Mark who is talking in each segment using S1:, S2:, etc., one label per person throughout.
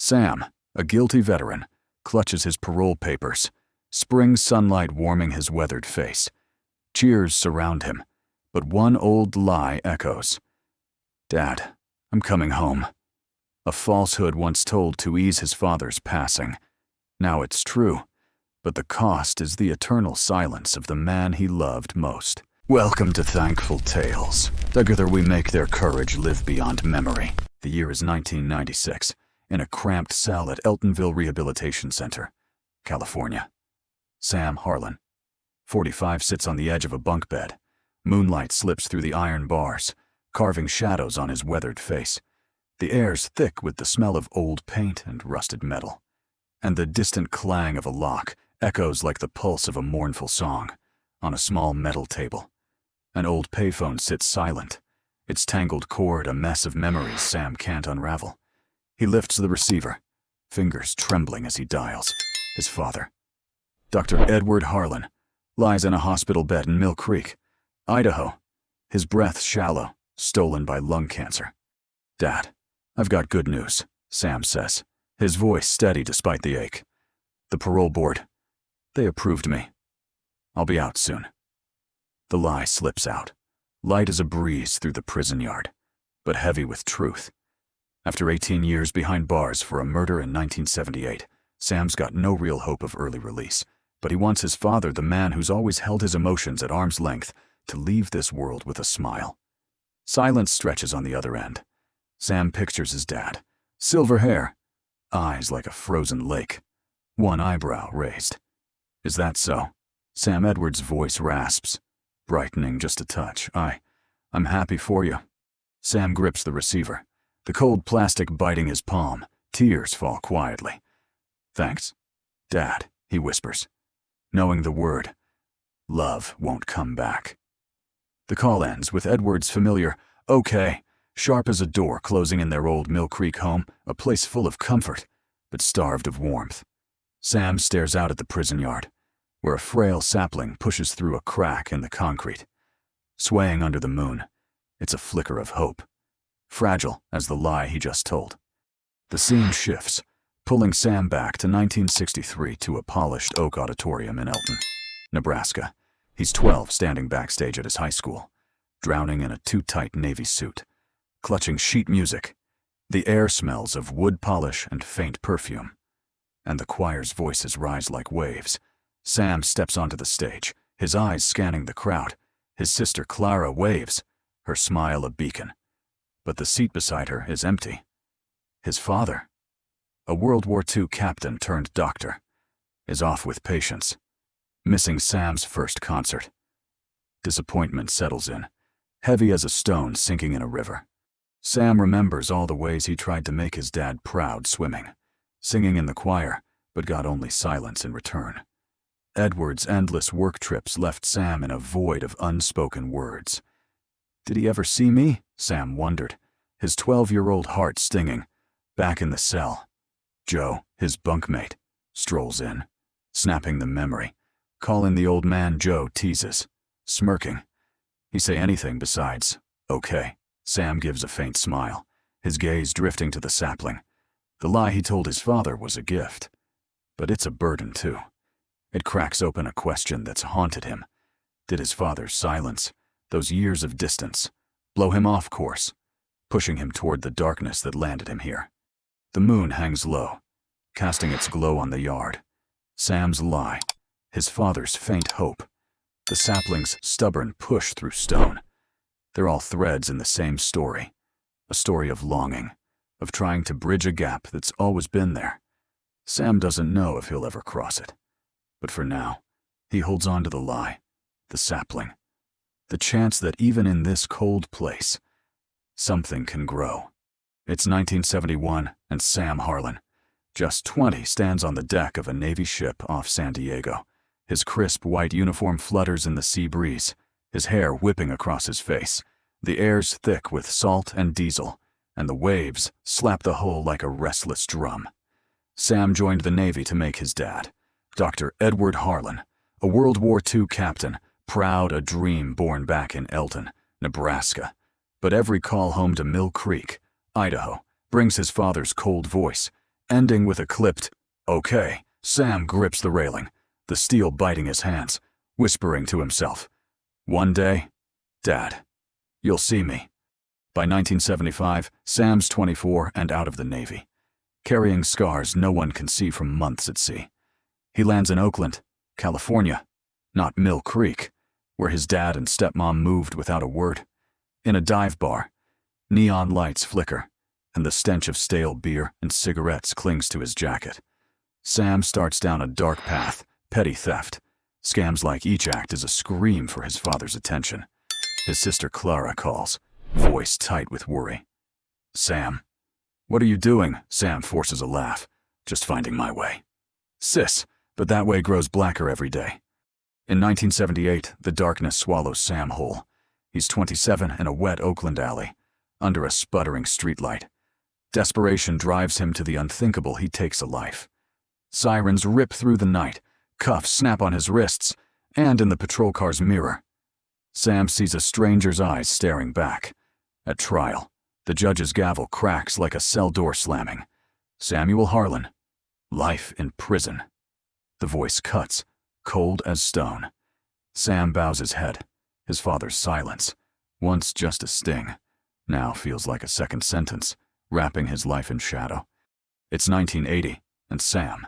S1: Sam, a guilty veteran, clutches his parole papers, spring sunlight warming his weathered face. Cheers surround him, but one old lie echoes. "Dad, I'm coming home." A falsehood once told to ease his father's passing. Now it's true, but the cost is the eternal silence of the man he loved most. Welcome to Thankful Tales. Together we make their courage live beyond memory. The year is 1996, in a cramped cell at Eltonville Rehabilitation Center, California. Sam Harlan, 45, sits on the edge of a bunk bed. Moonlight slips through the iron bars, carving shadows on his weathered face. The air's thick with the smell of old paint and rusted metal, and the distant clang of a lock echoes like the pulse of a mournful song. On a small metal table, an old payphone sits silent, its tangled cord a mess of memories Sam can't unravel. He lifts the receiver, fingers trembling as he dials. His father, Dr. Edward Harlan, lies in a hospital bed in Mill Creek, Idaho, his breath shallow, stolen by lung cancer. "Dad, I've got good news," Sam says, his voice steady despite the ache. "The parole board, they approved me. I'll be out soon." The lie slips out, light as a breeze through the prison yard, but heavy with truth. After 18 years behind bars for a murder in 1978, Sam's got no real hope of early release, but he wants his father, the man who's always held his emotions at arm's length, to leave this world with a smile. Silence stretches on the other end. Sam pictures his dad, silver hair, eyes like a frozen lake, one eyebrow raised. "Is that so?" Sam Edwards' voice rasps, brightening just a touch. I'm happy for you." Sam grips the receiver, the cold plastic biting his palm. Tears fall quietly. "Thanks, Dad," he whispers, knowing the word love won't come back. The call ends with Edwards' familiar "okay," sharp as a door closing in their old Mill Creek home, a place full of comfort, but starved of warmth. Sam stares out at the prison yard, where a frail sapling pushes through a crack in the concrete. Swaying under the moon, it's a flicker of hope, fragile as the lie he just told. The scene shifts, pulling Sam back to 1963 to a polished oak auditorium in Elton, Nebraska. He's 12, standing backstage at his high school, drowning in a too-tight navy suit, clutching sheet music. The air smells of wood polish and faint perfume, and the choir's voices rise like waves. Sam steps onto the stage, his eyes scanning the crowd. His sister Clara waves, her smile a beacon. But the seat beside her is empty. His father, a World War II captain turned doctor, is off with patients, missing Sam's first concert. Disappointment settles in, heavy as a stone sinking in a river. Sam remembers all the ways he tried to make his dad proud swimming, singing in the choir, but got only silence in return. Edward's endless work trips left Sam in a void of unspoken words. Did he ever see me? Sam wondered, his 12-year-old heart stinging. Back in the cell, Joe, his bunkmate, strolls in, snapping the memory. Calling the old man Joe teases, smirking. He say anything besides, "Okay." Sam gives a faint smile, his gaze drifting to the sapling. The lie he told his father was a gift, but it's a burden too. It cracks open a question that's haunted him. Did his father's silence, those years of distance, blow him off course, pushing him toward the darkness that landed him here? The moon hangs low, casting its glow on the yard. Sam's lie, his father's faint hope, the sapling's stubborn push through stone. They're all threads in the same story, a story of longing, of trying to bridge a gap that's always been there. Sam doesn't know if he'll ever cross it, but for now, he holds on to the lie, the sapling, the chance that even in this cold place, something can grow. It's 1971, and Sam Harlan, just 20, stands on the deck of a Navy ship off San Diego. His crisp white uniform flutters in the sea breeze, his hair whipping across his face. The air's thick with salt and diesel, and the waves slap the hull like a restless drum. Sam joined the Navy to make his dad, Dr. Edward Harlan, a World War II captain, proud, a dream born back in Elton, Nebraska. But every call home to Mill Creek, Idaho, brings his father's cold voice, ending with a clipped, "Okay." Sam grips the railing, the steel biting his hands, whispering to himself, "One day, Dad, you'll see me." By 1975, Sam's 24 and out of the Navy, carrying scars no one can see from months at sea. He lands in Oakland, California, not Mill Creek, where his dad and stepmom moved without a word. In a dive bar, neon lights flicker, and the stench of stale beer and cigarettes clings to his jacket. Sam starts down a dark path, petty theft. Scams like each act is a scream for his father's attention. His sister Clara calls, voice tight with worry. "Sam, what are you doing?" Sam forces a laugh. "Just finding my way." "Sis, but that way grows blacker every day." In 1978, the darkness swallows Sam whole. He's 27 in a wet Oakland alley, under a sputtering streetlight. Desperation drives him to the unthinkable. He takes a life. Sirens rip through the night, cuffs snap on his wrists, and in the patrol car's mirror, Sam sees a stranger's eyes staring back. At trial, the judge's gavel cracks like a cell door slamming. Samuel Harlan, life in prison. The voice cuts, cold as stone. Sam bows his head. His father's silence, once just a sting, now feels like a second sentence, wrapping his life in shadow. It's 1980, and Sam,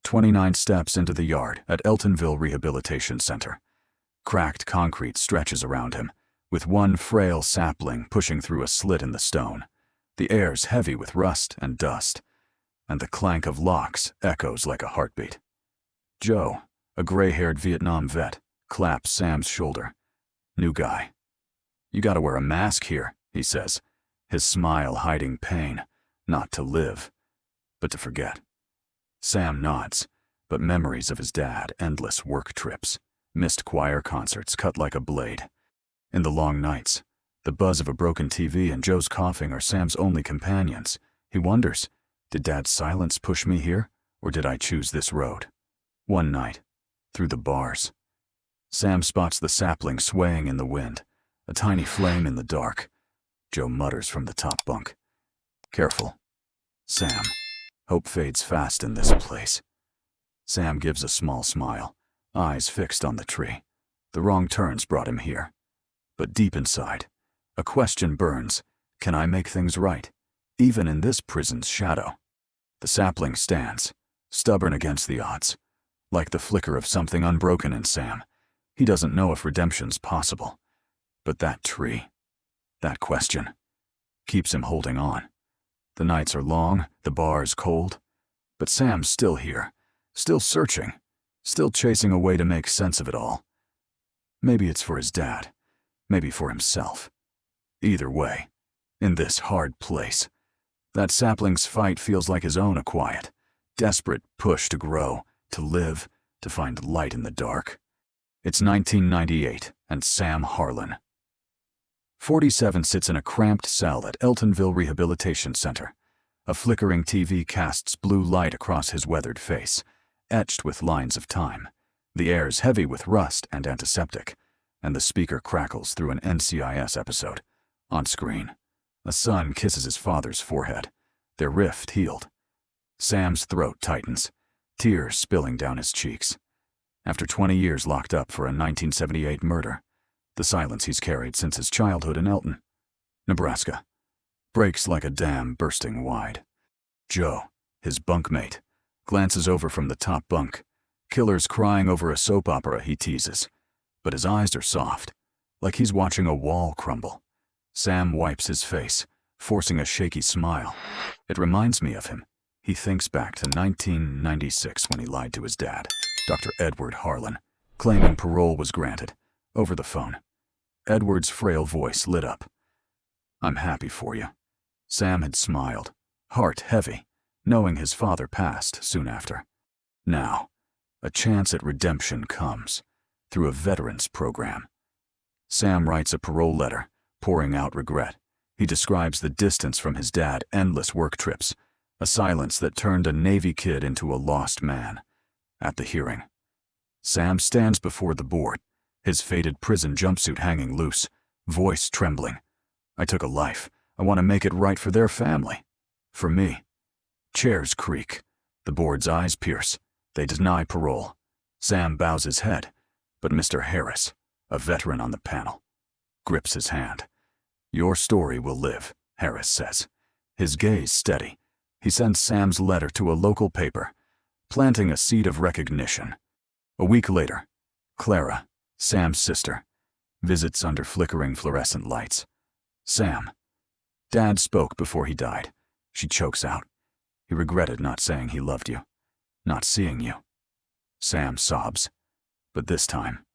S1: 29, steps into the yard at Eltonville Rehabilitation Center. Cracked concrete stretches around him, with one frail sapling pushing through a slit in the stone. The air's heavy with rust and dust, and the clank of locks echoes like a heartbeat. Joe, a gray-haired Vietnam vet, claps Sam's shoulder. "New guy. You gotta wear a mask here," he says, his smile hiding pain, not to live, but to forget. Sam nods, but memories of his dad, endless work trips, missed choir concerts cut like a blade. In the long nights, the buzz of a broken TV and Joe's coughing are Sam's only companions. He wonders, did Dad's silence push me here, or did I choose this road? One night, through the bars, Sam spots the sapling swaying in the wind, a tiny flame in the dark. Joe mutters from the top bunk, "Careful, Sam. Hope fades fast in this place." Sam gives a small smile, eyes fixed on the tree. The wrong turns brought him here. But deep inside, a question burns. Can I make things right, even in this prison's shadow? The sapling stands, stubborn against the odds, like the flicker of something unbroken in Sam. He doesn't know if redemption's possible. But that tree, that question, keeps him holding on. The nights are long, the bar's cold, but Sam's still here, still searching, still chasing a way to make sense of it all. Maybe it's for his dad, maybe for himself. Either way, in this hard place, that sapling's fight feels like his own, a quiet, desperate push to grow, to live, to find light in the dark. It's 1998, and Sam Harlan, 47, sits in a cramped cell at Eltonville Rehabilitation Center. A flickering TV casts blue light across his weathered face, etched with lines of time. The air's heavy with rust and antiseptic, and the speaker crackles through an NCIS episode. On screen, a son kisses his father's forehead, their rift healed. Sam's throat tightens, tears spilling down his cheeks. After 20 years locked up for a 1978 murder, the silence he's carried since his childhood in Elton, Nebraska, breaks like a dam bursting wide. Joe, his bunkmate, glances over from the top bunk. Killer's crying over a soap opera he teases, but his eyes are soft, like he's watching a wall crumble. Sam wipes his face, forcing a shaky smile. It reminds me of him. He thinks back to 1996 when he lied to his dad, Dr. Edward Harlan, claiming parole was granted, over the phone. Edward's frail voice lit up. "I'm happy for you." Sam had smiled, heart heavy, knowing his father passed soon after. Now, a chance at redemption comes, through a veterans program. Sam writes a parole letter, pouring out regret. He describes the distance from his dad, endless work trips, a silence that turned a Navy kid into a lost man. At the hearing, Sam stands before the board, his faded prison jumpsuit hanging loose, voice trembling. "I took a life. I want to make it right for their family. For me." Chairs creak. The board's eyes pierce. They deny parole. Sam bows his head, but Mr. Harris, a veteran on the panel, grips his hand. "Your story will live," Harris says. His gaze steady. He sends Sam's letter to a local paper, planting a seed of recognition. A week later, Clara, Sam's sister, visits under flickering fluorescent lights. "Sam, Dad spoke before he died," she chokes out. "He regretted not saying he loved you, not seeing you." Sam sobs. But this time,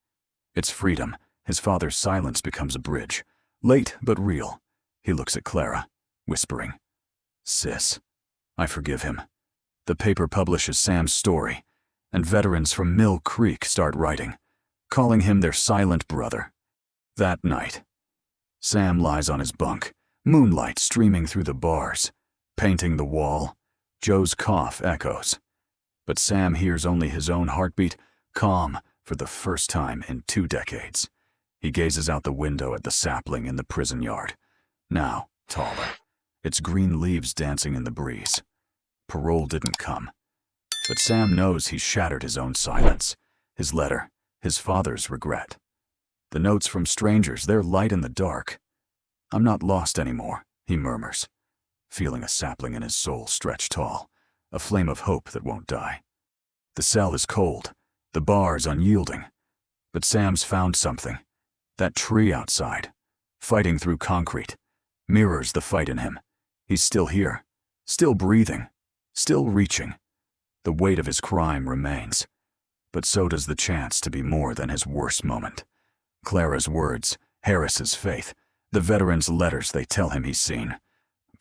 S1: it's freedom. His father's silence becomes a bridge. Late but real. He looks at Clara, whispering, "Sis, I forgive him." The paper publishes Sam's story, and veterans from Mill Creek start writing, calling him their silent brother. That night, Sam lies on his bunk, moonlight streaming through the bars, painting the wall. Joe's cough echoes. But Sam hears only his own heartbeat, calm for the first time in 2 decades. He gazes out the window at the sapling in the prison yard, now taller, its green leaves dancing in the breeze. Parole didn't come. But Sam knows he's shattered his own silence, his letter, his father's regret. The notes from strangers, they're light in the dark. "I'm not lost anymore," he murmurs, feeling a sapling in his soul stretch tall, a flame of hope that won't die. The cell is cold, the bars unyielding. But Sam's found something. That tree outside, fighting through concrete, mirrors the fight in him. He's still here, still breathing, still reaching. The weight of his crime remains, but so does the chance to be more than his worst moment. Clara's words, Harris's faith, the veteran's letters they tell him he's seen.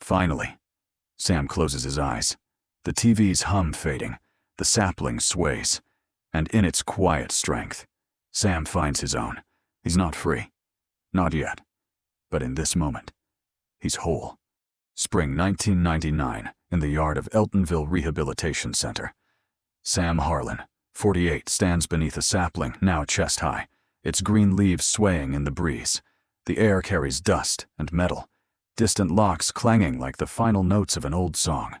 S1: Finally, Sam closes his eyes. The TV's hum fading, the sapling sways, and in its quiet strength, Sam finds his own. He's not free. Not yet. But in this moment, he's whole. Spring 1999, in the yard of Eltonville Rehabilitation Center. Sam Harlan, 48, stands beneath a sapling, now chest high, its green leaves swaying in the breeze. The air carries dust and metal, distant locks clanging like the final notes of an old song.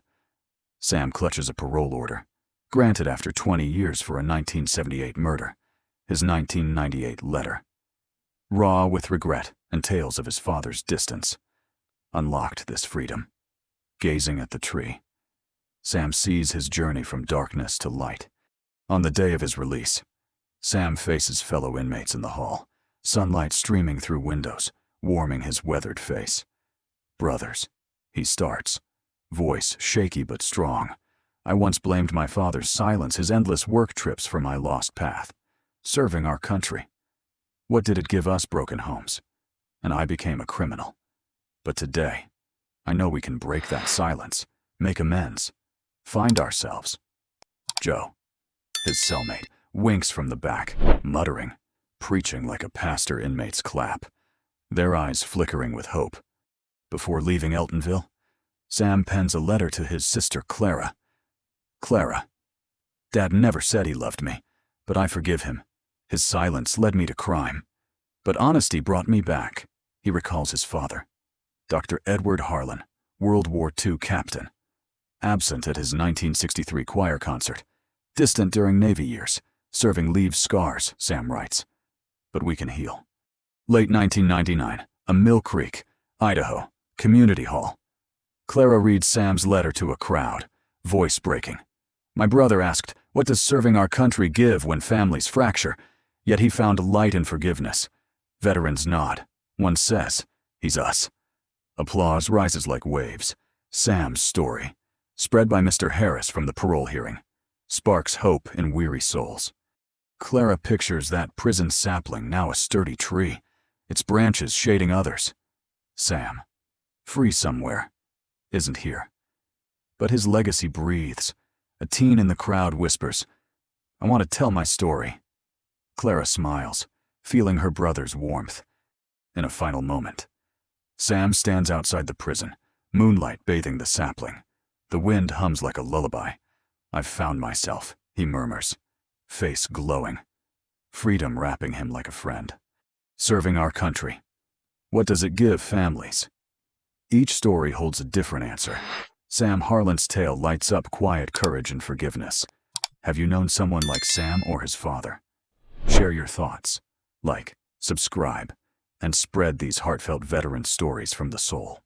S1: Sam clutches a parole order, granted after 20 years for a 1978 murder, his 1998 letter. Raw with regret and tales of his father's distance. Unlocked this freedom. Gazing at the tree, Sam sees his journey from darkness to light. On the day of his release, Sam faces fellow inmates in the hall, sunlight streaming through windows, warming his weathered face. "Brothers," he starts, voice shaky but strong. "I once blamed my father's silence, his endless work trips, for my lost path. Serving our country. What did it give us broken homes? And I became a criminal. But today, I know we can break that silence, make amends, find ourselves." Joe, his cellmate, winks from the back, muttering, preaching like a pastor inmates clap, their eyes flickering with hope. Before leaving Eltonville, Sam pens a letter to his sister Clara. "Clara, Dad never said he loved me, but I forgive him. His silence led me to crime. But honesty brought me back." He recalls his father, Dr. Edward Harlan, World War II captain. Absent at his 1963 choir concert, distant during Navy years, serving leaves scars, Sam writes. But we can heal. Late 1999, a Mill Creek, Idaho, community hall. Clara reads Sam's letter to a crowd, voice breaking. "My brother asked, what does serving our country give when families fracture? Yet he found light and forgiveness." Veterans nod. One says, "He's us." Applause rises like waves. Sam's story, spread by Mr. Harris from the parole hearing, sparks hope in weary souls. Clara pictures that prison sapling, now a sturdy tree, its branches shading others. Sam, free somewhere, isn't here. But his legacy breathes. A teen in the crowd whispers, "I want to tell my story." Clara smiles, feeling her brother's warmth. In a final moment, Sam stands outside the prison, moonlight bathing the sapling. The wind hums like a lullaby. "I've found myself," he murmurs, face glowing. Freedom wrapping him like a friend. Serving our country. What does it give families? Each story holds a different answer. Sam Harlan's tale lights up quiet courage and forgiveness. Have you known someone like Sam or his father? Share your thoughts. Like, subscribe, and spread these heartfelt veteran stories from the soul.